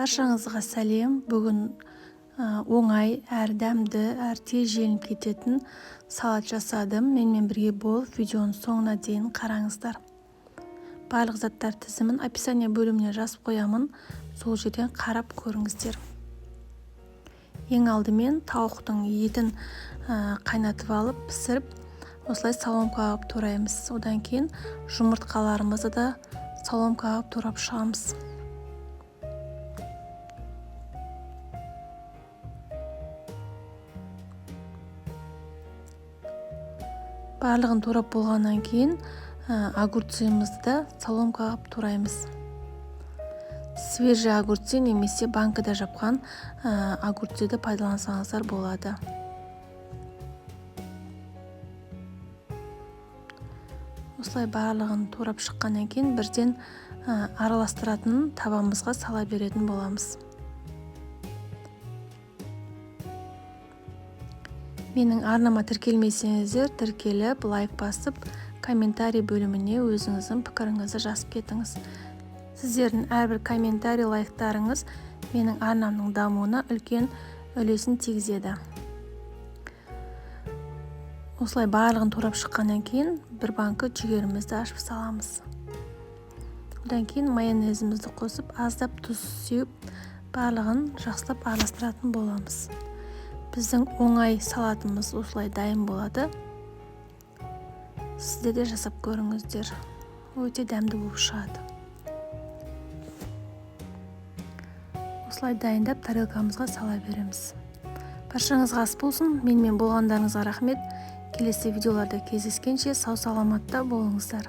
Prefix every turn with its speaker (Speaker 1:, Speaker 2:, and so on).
Speaker 1: Баршаңызға сәлем. Бүгін оңай, әр дәмді, әр тез желініп кететін салат жасадым. Менімен бірге болып, видеоның соңына дейін қараңыздар. Барлық заттар тізімін описание бөліміне жазып қоямын. Сол жерден қарап көріңіздер. Ең алдымен тауықтың етін қайнатып алып, пісіріп, осылай соломкаға алып тураймыз. Одан кейін жұмыртқаларымызды да соломкаға алып турап шығамыз. Барлығын турап болғаннан кейін огурцымызды да соломкаға алып тураймыз. Свежий огурцы немесе банкада жапқан огурцыды пайдалансаңыздар болады. Осылай барлығын турап шыққаннан кейін бірден араластыратын табамызға сала беретін боламыз. Менің арнама тіркелмесеңіздер, тіркеліп, лайк басып, комментарий бөліміне өзіңіздің пікіріңізді жазып кетіңіз. Сіздердің әрбір комментарий, лайктарыңыз менің арнамның дамуына үлкен үлесін тигізеді. Осылай барлығын турап шыққаннан кейін бір банка жүгерімізді ашып саламыз. Одан кейін майонезімізді қосып, аздап тұз сеуіп, барлығын жақсылап араластыратын боламыз. Біздің оңай салатымыз осылай дайын болады. Сіздер де жасап көріңіздер. Өте дәмді болып шығады. Осылай дайындап тарелкамызға сала береміз. Баршаңызға ас болсын. Менімен болғандарыңызға рахмет. Келесі видеоларда кездескенше сау саламатта болыңыздар.